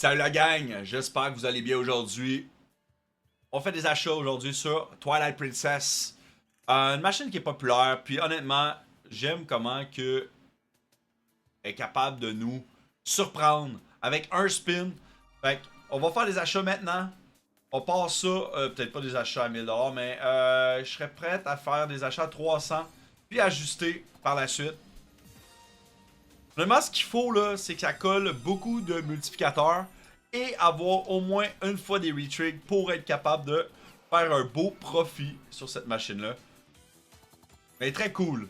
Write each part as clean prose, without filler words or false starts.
Salut la gang, j'espère que vous allez bien aujourd'hui. On fait des achats aujourd'hui sur Twilight Princess. Une machine qui est populaire, puis honnêtement, j'aime comment que est capable de nous surprendre avec un spin. Fait on va faire des achats maintenant. On passe ça, peut-être pas des achats à 1000$, mais je serais prêt à faire des achats à 300$, puis ajuster par la suite. Vraiment, ce qu'il faut, là, c'est que ça colle beaucoup de multiplicateurs et avoir au moins une fois des retrigs pour être capable de faire un beau profit sur cette machine-là. Mais très cool.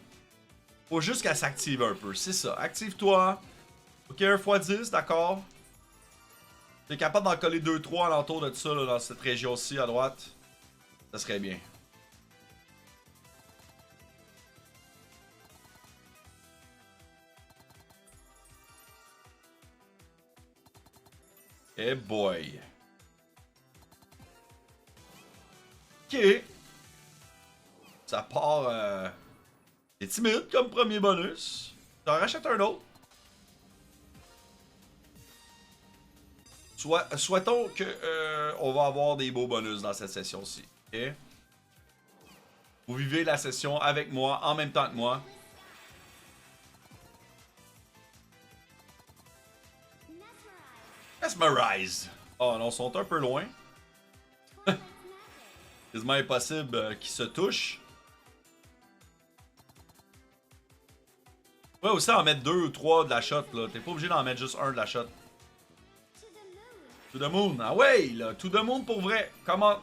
Faut juste qu'elle s'active un peu, c'est ça. Active-toi. Ok, 1x10, d'accord. T'es capable d'en coller 2-3 alentour de ça, là, dans cette région-ci, à droite. Ça serait bien. Eh boy. Ok. Ça part... C'est timide comme premier bonus. T'en rachètes un autre. Souhaitons que on va avoir des beaux bonus dans cette session-ci. Ok? Vous vivez la session avec moi, en même temps que moi. Mesmerize. Oh non, ils sont un peu loin. Quasiment impossible qu'ils se touchent. Ouais, aussi en mettre 2 ou 3 de la shot, là. T'es pas obligé d'en mettre juste un de la shot. To the moon. Ah ouais, là. To the moon pour vrai. Comment?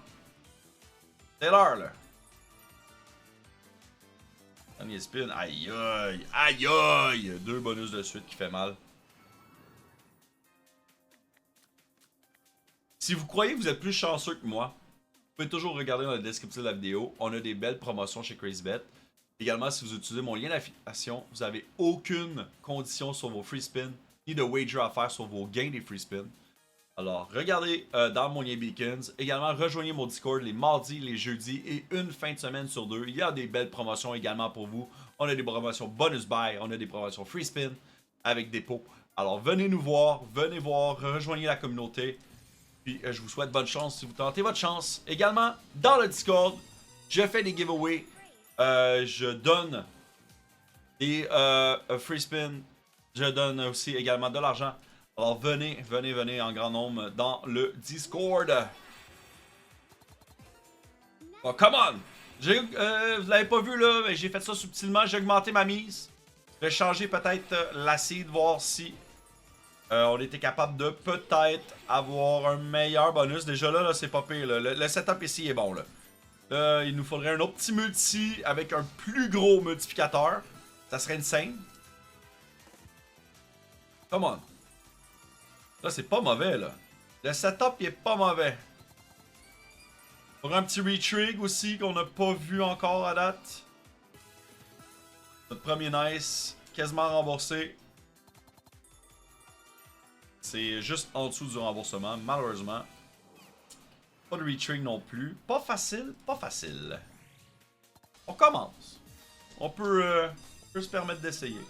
C'est l'heure, là. Dernier spin. Aïe aïe. Aïe aïe. 2 bonus de suite qui fait mal. Si vous croyez que vous êtes plus chanceux que moi, vous pouvez toujours regarder dans la description de la vidéo. On a des belles promotions chez CrazyBet. Également, si vous utilisez mon lien d'affiliation, vous n'avez aucune condition sur vos free spins, ni de wager à faire sur vos gains des free spins. Alors, regardez dans mon lien Beacons. Également, rejoignez mon Discord les mardis, les jeudis et une fin de semaine sur 2. Il y a des belles promotions également pour vous. On a des promotions bonus buy, on a des promotions free spin avec dépôt. Alors, venez nous voir, venez voir, rejoignez la communauté. Puis, je vous souhaite bonne chance si vous tentez votre chance. Également, dans le Discord, je fais des giveaways. Je donne des free spin. Je donne aussi également de l'argent. Alors venez, venez, venez en grand nombre dans le Discord. Oh, come on! Vous l'avez pas vu là, mais j'ai fait ça subtilement. J'ai augmenté ma mise. Je vais changer peut-être l'acide, voir si on était capable de peut-être avoir un meilleur bonus. Déjà là, c'est pas pire. Là. Le setup ici est bon. Là, il nous faudrait un autre petit multi avec un plus gros multiplicateur. Ça serait insane. Come on. Là, c'est pas mauvais, là. Le setup, il est pas mauvais. Pour un petit retrig aussi qu'on n'a pas vu encore à date. Notre premier nice, quasiment remboursé. C'est juste en dessous du remboursement, malheureusement. Pas de retrig non plus. Pas facile, pas facile. On commence. On peut se permettre d'essayer.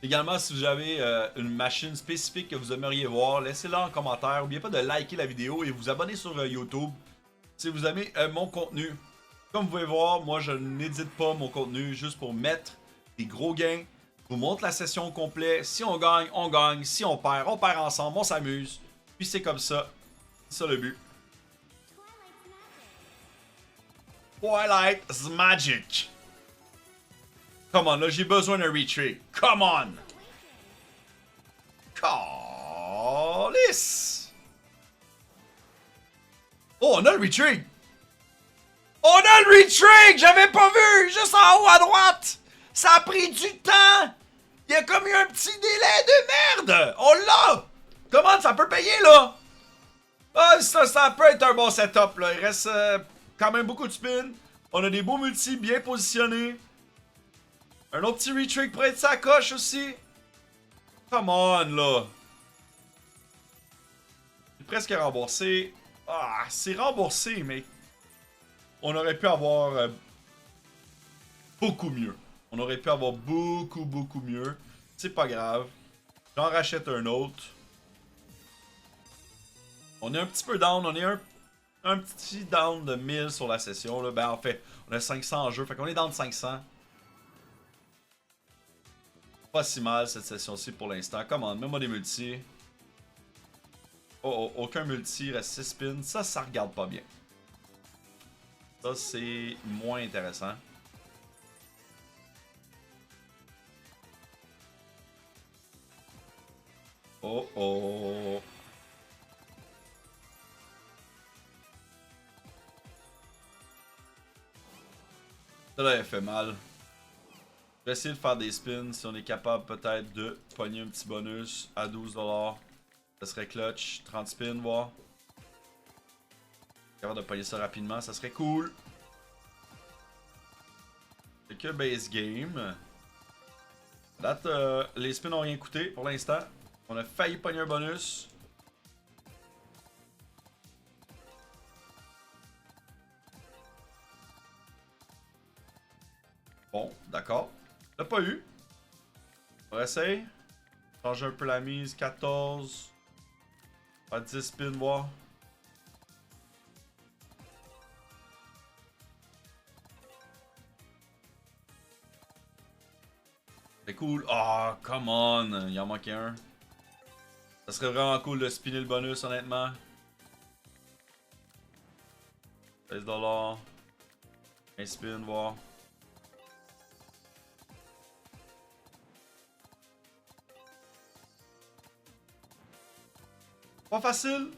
Également, si vous avez une machine spécifique que vous aimeriez voir, laissez-la en commentaire. N'oubliez pas de liker la vidéo et vous abonner sur YouTube si vous aimez mon contenu. Comme vous pouvez voir, moi je n'édite pas mon contenu juste pour mettre des gros gains. Je vous montre la session au complet. Si on gagne, on gagne. Si on perd ensemble, on s'amuse. Puis c'est comme ça. C'est ça le but. Twilight's Magic. Come on, là, j'ai besoin d'un retrig. Come on! Calice! Oh, on a le retrig! On a le retrig! J'avais pas vu! Juste en haut à droite! Ça a pris du temps! Il y a comme eu un petit délai de merde! On l'a! Comment ça peut payer, là? Ah, ça peut être un bon setup, là. Il reste quand même beaucoup de spins. On a des beaux multis bien positionnés. Un autre petit retrig pour être sa coche aussi. Come on, là. C'est presque remboursé. Ah, c'est remboursé, mais... On aurait pu avoir beaucoup mieux. On aurait pu avoir beaucoup mieux. C'est pas grave. J'en rachète un autre. On est un petit peu down. On est un petit down de 1000 sur la session. Là. Ben en fait, on a 500 en jeu. Fait qu'on est down de 500. Pas si mal cette session-ci pour l'instant. Commande, mets-moi des multis. Oh, aucun multi, reste 6 spins. Ça regarde pas bien. Ça, c'est moins intéressant. Oh. Ça là, elle fait mal. Je vais essayer de faire des spins si on est capable peut-être de pogner un petit bonus à 12$. Ça serait clutch. 30 spins, voir. Capable de pogner ça rapidement, ça serait cool. C'est que base game. Date, les spins n'ont rien coûté pour l'instant. On a failli pogner un bonus. Bon, d'accord. L'a pas eu. On essaye. Changer un peu la mise. 14. Pas 10 spins, voir. C'est cool. Oh, come on. Il en manquait un. Ça serait vraiment cool de spinner le bonus, honnêtement. 16$. Un spin, voir. Pas facile.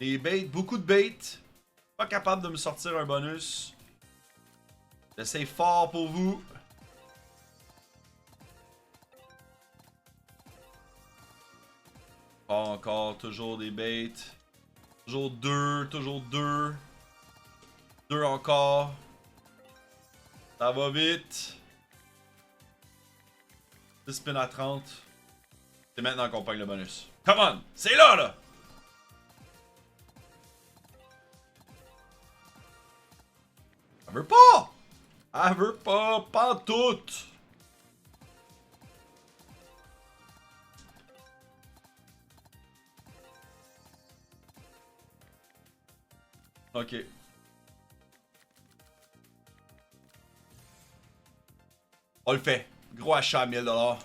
Des baits, beaucoup de baits. Pas capable de me sortir un bonus. J'essaye fort pour vous. Pas encore, toujours des baits. Toujours deux, toujours deux. Deux encore. Ça va vite. 10 spins à 30. C'est maintenant qu'on pogne le bonus. Come on! C'est là! Elle veut pas! Elle veut pas en tout! Ok. On le fait. Gros achat à 1000$.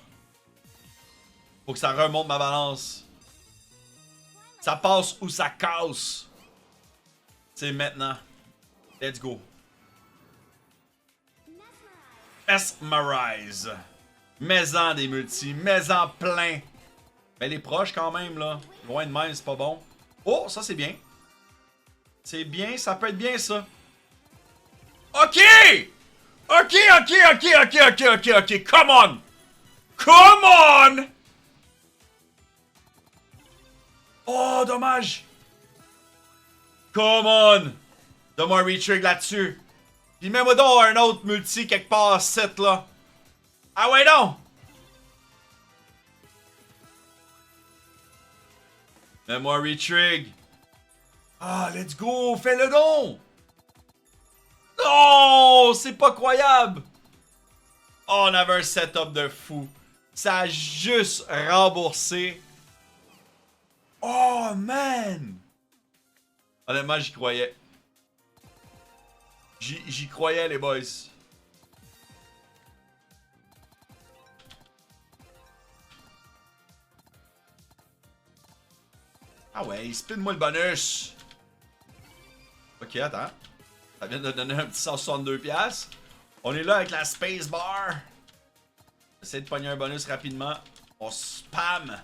Faut que ça remonte ma balance. Ça passe ou ça casse. C'est maintenant. Let's go. Mesmerize. Mets-en des multis. Mets-en plein. Mais les proches quand même, là. Loin de même, c'est pas bon. Oh, ça c'est bien. C'est bien, ça peut être bien ça. Ok! Ok. Come on! Come on! Oh, dommage! Come on! Donne-moi un retrig là-dessus. Puis mets-moi donc un autre multi quelque part, 7 là. Ah ouais, non! Mets-moi un retrig. Ah, let's go! Fais-le donc! Oh, c'est pas croyable! Oh, on avait un setup de fou. Ça a juste remboursé. Oh, man! Honnêtement, j'y croyais. J'y croyais, les boys. Ah ouais, spin-moi le bonus. Ok, attends. Ça vient de donner un petit 162$. On est là avec la spacebar. J'essaie de pogner un bonus rapidement. On spam.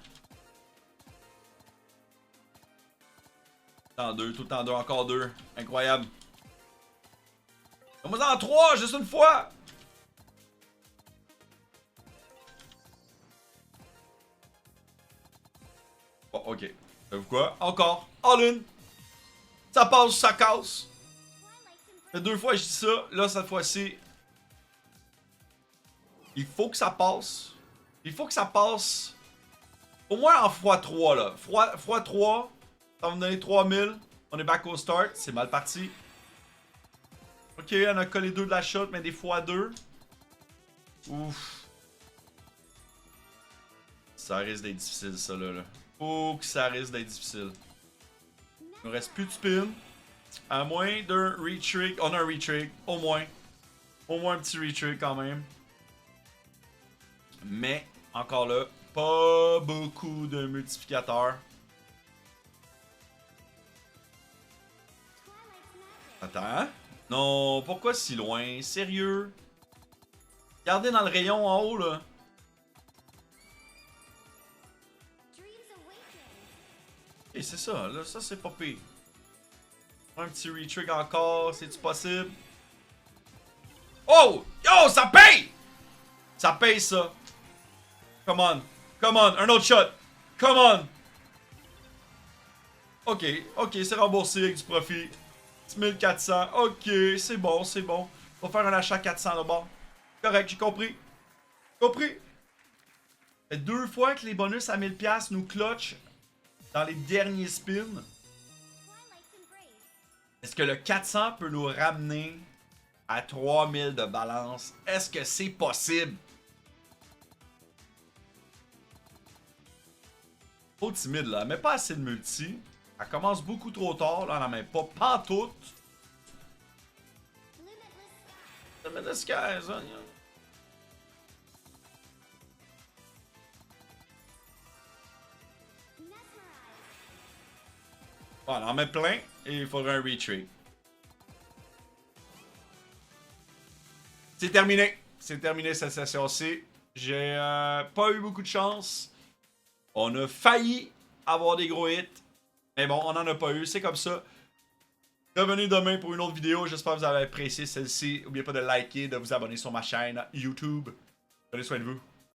Tout le temps deux, encore deux. Incroyable. On va en 3, juste une fois. Oh, ok. Savez-vous quoi? Encore. All in. Ça passe, ça casse. Ça fait 2 fois que je dis ça. Là, cette fois-ci, il faut que ça passe. Il faut que ça passe. Au moins en x3, là. x3, ça va me donner 3000. On est back au start. C'est mal parti. Ok, on a collé 2 de la shot, mais des fois 2. Ouf. Ça risque d'être difficile, ça, là. Oh, que ça risque d'être difficile. Il nous reste plus de spin. À moins d'un retrig. On a un retrig, au moins. Au moins un petit retrig, quand même. Mais, encore là, pas beaucoup de multiplicateurs. Attends. Non, pourquoi si loin? Sérieux? Regardez dans le rayon en haut, là. Et c'est ça, là, ça c'est pas pire. Un petit retrig encore, c'est-tu possible? Oh! Yo, ça paye! Ça paye, ça. Come on. Come on, un autre shot. Come on. Ok, ok, c'est remboursé avec du profit. 1400, ok, c'est bon, c'est bon. On va faire un achat 400 là-bas. Correct, j'ai compris. Compris. Fait 2 fois que les bonus à 1000$ nous clutch dans les derniers spins. Est-ce que le 400 peut nous ramener à 3000 de balance? Est-ce que c'est possible? Trop timide là, elle met pas assez de multi. Elle commence beaucoup trop tard, là, elle en met pas pantoute. Limitless skies, hein. Bon, elle en met plein et il faudrait un retreat. C'est terminé. C'est terminé cette session-ci. J'ai pas eu beaucoup de chance. On a failli avoir des gros hits. Mais bon, on n'en a pas eu. C'est comme ça. Revenez demain pour une autre vidéo. J'espère que vous avez apprécié celle-ci. N'oubliez pas de liker, de vous abonner sur ma chaîne YouTube. Prenez soin de vous.